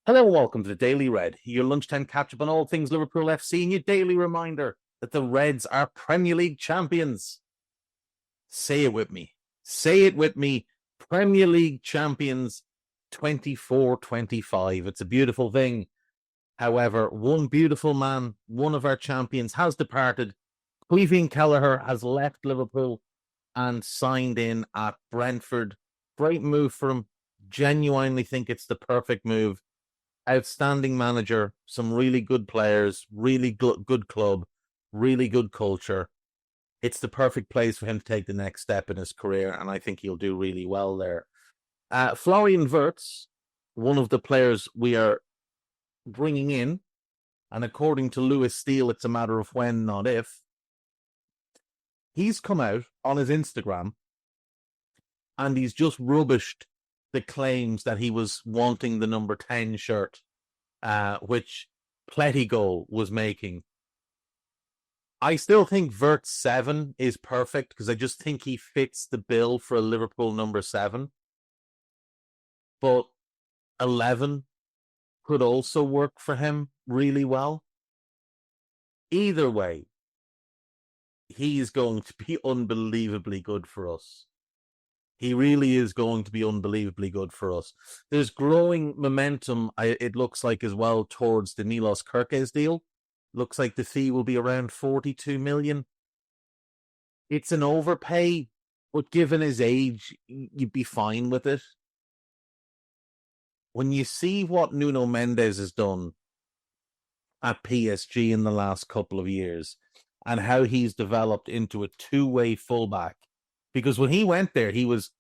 Hello and welcome to the Daily Red, your lunchtime catch-up on all things Liverpool FC and your daily reminder that the Reds are Premier League champions. Say it with me. Say it with me. Premier League champions 24-25. It's a beautiful thing. However, one beautiful man, one of our champions, has departed. Kelleher has left Liverpool and signed in at Brentford. Great move for him. Genuinely think it's the perfect move. Outstanding manager, some really good players, really good club, really good culture. It's the perfect place for him to take the next step in his career, and I think he'll do really well there. Florian Wirtz, one of the players we are bringing in, and according to Lewis Steele, it's a matter of when, not if. He's come out on his Instagram, and he's just rubbished the claims that he was wanting the number 10 shirt, which Plettigol was making. I still think Vert 7 is perfect because I just think he fits the bill for a Liverpool number 7. But 11 could also work for him really well. Either way, he's going to be unbelievably good for us. He really is going to be unbelievably good for us. There's growing momentum, it looks like, as well, towards the Milos Kerkez deal. Looks like the fee will be around 42 million. It's an overpay, but given his age, you'd be fine with it. When you see what Nuno Mendes has done at PSG in the last couple of years and how he's developed into a two-way fullback, because when he went there, he was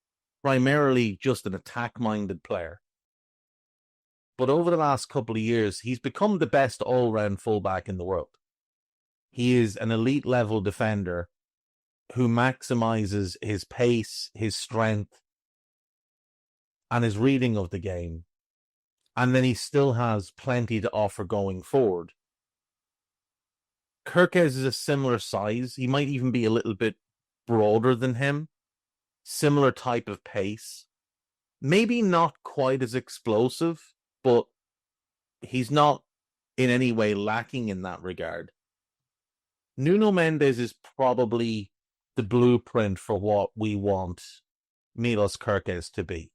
primarily just an attack-minded player. But over the last couple of years, he's become the best all-round fullback in the world. He is an elite-level defender who maximizes his pace, his strength, and his reading of the game. And then he still has plenty to offer going forward. Kerkez is a similar size. He might even be a little bit broader than him. Similar type of pace. Maybe not quite as explosive, but he's not in any way lacking in that regard. Nuno Mendes is probably the blueprint for what we want Milos Kerkez to be.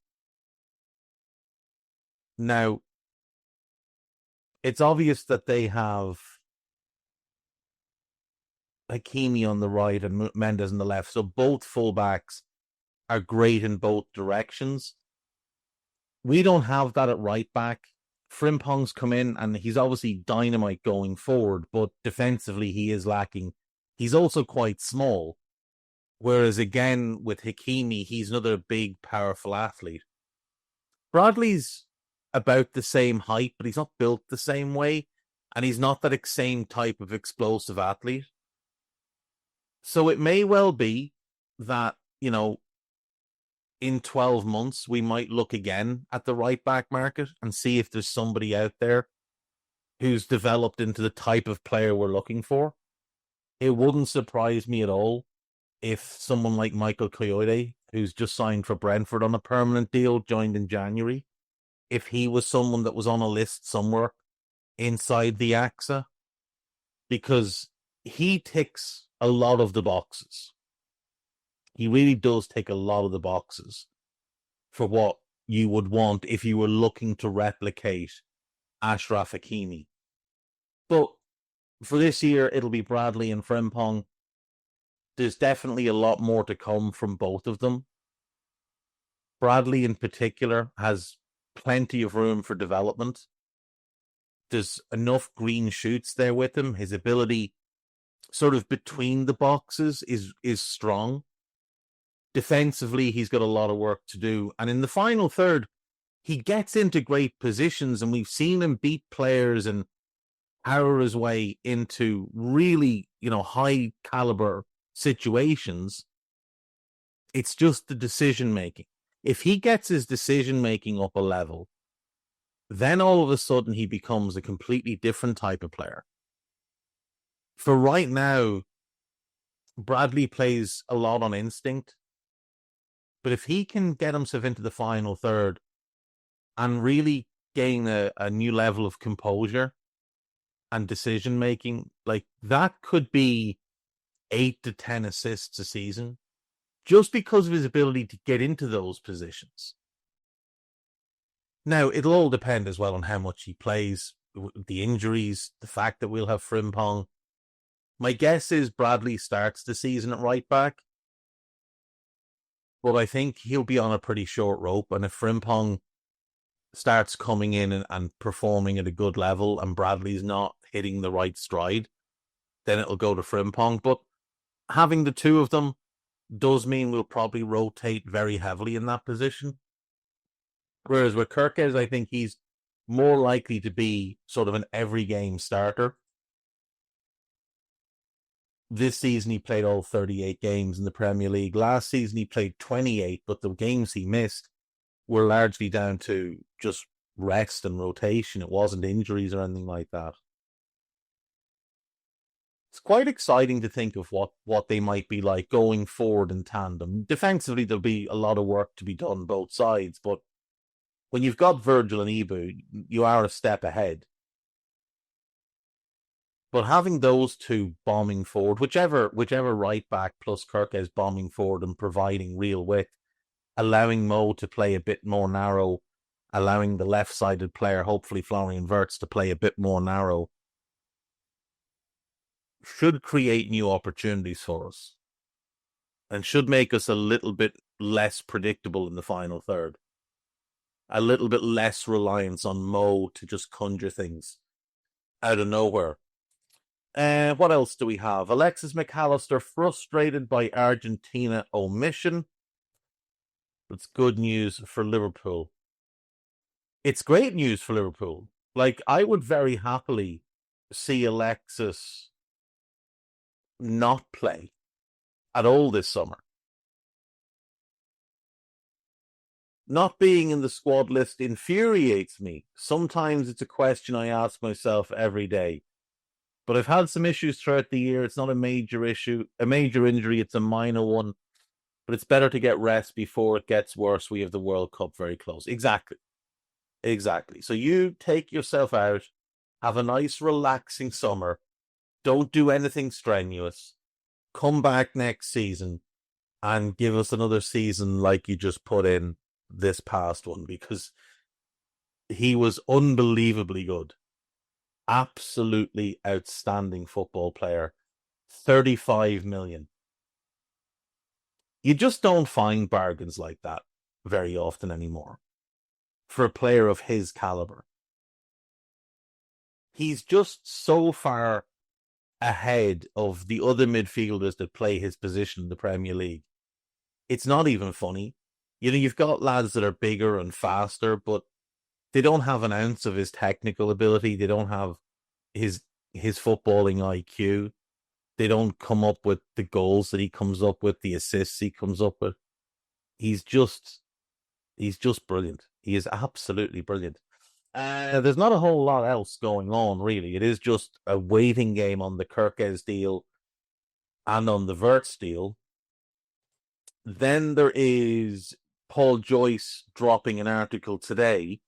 Now, it's obvious that they have Hakimi on the right and Mendes on the left, so both fullbacks are great in both directions. We don't have that at right back. Frimpong's come in and he's obviously dynamite going forward, but defensively he is lacking. He's also quite small. Whereas again, with Hakimi, he's another big, powerful athlete. Bradley's about the same height, but he's not built the same way. And he's not that same type of explosive athlete. So it may well be that, in 12 months, we might look again at the right back market and see if there's somebody out there who's developed into the type of player we're looking for. It wouldn't surprise me at all if someone like Michael Coyote, who's just signed for Brentford on a permanent deal, joined in January, if he was someone that was on a list somewhere inside the AXA, because he ticks a lot of the boxes. He really does tick a lot of the boxes for what you would want if you were looking to replicate Achraf Hakimi. But for this year, it'll be Bradley and Frimpong. There's definitely a lot more to come from both of them. Bradley in particular has plenty of room for development. There's enough green shoots there with him. His ability sort of between the boxes is strong. Defensively, he's got a lot of work to do. And in the final third, he gets into great positions, and we've seen him beat players and power his way into really, high caliber situations. It's just the decision making. If he gets his decision making up a level, then all of a sudden he becomes a completely different type of player. For right now, Bradley plays a lot on instinct. But if he can get himself into the final third and really gain a new level of composure and decision making, like that could be 8 to 10 assists a season just because of his ability to get into those positions. Now, it'll all depend as well on how much he plays, the injuries, the fact that we'll have Frimpong. My guess is Bradley starts the season at right back, but I think he'll be on a pretty short rope, and if Frimpong starts coming in and performing at a good level and Bradley's not hitting the right stride, then it'll go to Frimpong. But having the two of them does mean we'll probably rotate very heavily in that position. Whereas with Kerkez, I think he's more likely to be sort of an every game starter. This season he played all 38 games in the Premier League. Last season he played 28, but the games he missed were largely down to just rest and rotation. It wasn't injuries or anything like that. It's quite exciting to think of what they might be like going forward in tandem. Defensively, there'll be a lot of work to be done both sides, but when you've got Virgil and Ibu, you are a step ahead. But having those two bombing forward, whichever right back plus Kerkez bombing forward and providing real width, allowing Mo to play a bit more narrow, allowing the left-sided player, hopefully Florian Wirtz, to play a bit more narrow, should create new opportunities for us and should make us a little bit less predictable in the final third. A little bit less reliance on Mo to just conjure things out of nowhere. What else do we have? Alexis McAllister frustrated by Argentina omission. It's good news for Liverpool. It's great news for Liverpool. Like, I would very happily see Alexis not play at all this summer. Not being in the squad list infuriates me. Sometimes it's a question I ask myself every day. But I've had some issues throughout the year. It's not a major issue, a major injury. It's a minor one. But it's better to get rest before it gets worse. We have the World Cup very close. Exactly. So you take yourself out, have a nice relaxing summer. Don't do anything strenuous. Come back next season and give us another season like you just put in this past one, because he was unbelievably good. Absolutely outstanding football player. 35 million. You just don't find bargains like that very often anymore for a player of his caliber. He's just so far ahead of the other midfielders that play his position in the Premier League. It's not even funny. You know, you've got lads that are bigger and faster, but they don't have an ounce of his technical ability. They don't have his footballing IQ. They don't come up with the goals that he comes up with, the assists he comes up with. He's just brilliant. He is absolutely brilliant. There's not a whole lot else going on, really. It is just a waiting game on the Kerkez deal and on the Wirtz deal. Then there is Paul Joyce dropping an article today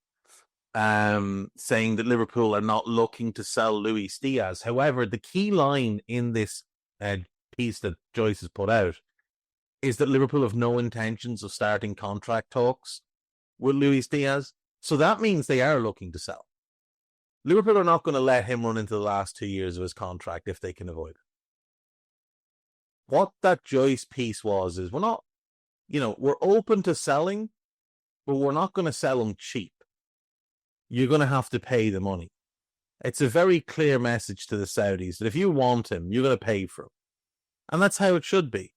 saying that Liverpool are not looking to sell Luis Diaz. However, the key line in this piece that Joyce has put out is that Liverpool have no intentions of starting contract talks with Luis Diaz. So that means they are looking to sell. Liverpool are not going to let him run into the last 2 years of his contract if they can avoid it. What that Joyce piece is we're not, we're open to selling, but we're not going to sell him cheap. You're going to have to pay the money. It's a very clear message to the Saudis that if you want him, you're going to pay for him. And that's how it should be.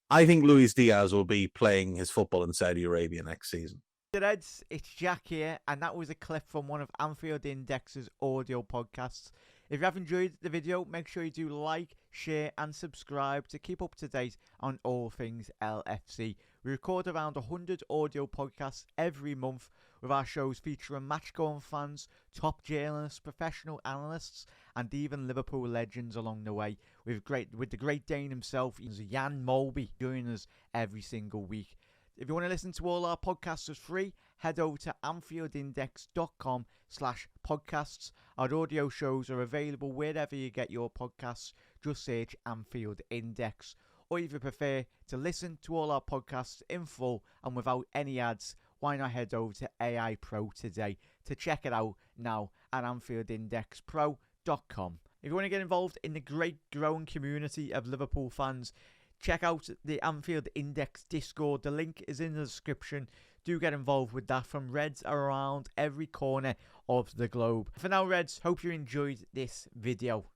I think Luis Diaz will be playing his football in Saudi Arabia next season. It's Jack here, and that was a clip from one of Anfield Index's audio podcasts. If you have enjoyed the video, make sure you do like, share and subscribe to keep up to date on all things LFC. We record around 100 audio podcasts every month, with our shows featuring match-going fans, top journalists, professional analysts and even Liverpool legends along the way. With the great Dane himself, Jan Molby, joining us every single week. If you want to listen to all our podcasts for free, head over to anfieldindex.com/podcasts. Our audio shows are available wherever you get your podcasts. Just search Anfield Index. Or if you prefer to listen to all our podcasts in full and without any ads, why not head over to AI Pro today to check it out now at AnfieldIndexPro.com. If you want to get involved in the great growing community of Liverpool fans, check out the Anfield Index Discord. The link is in the description. Do get involved with that from Reds around every corner of the globe. For now, Reds, hope you enjoyed this video.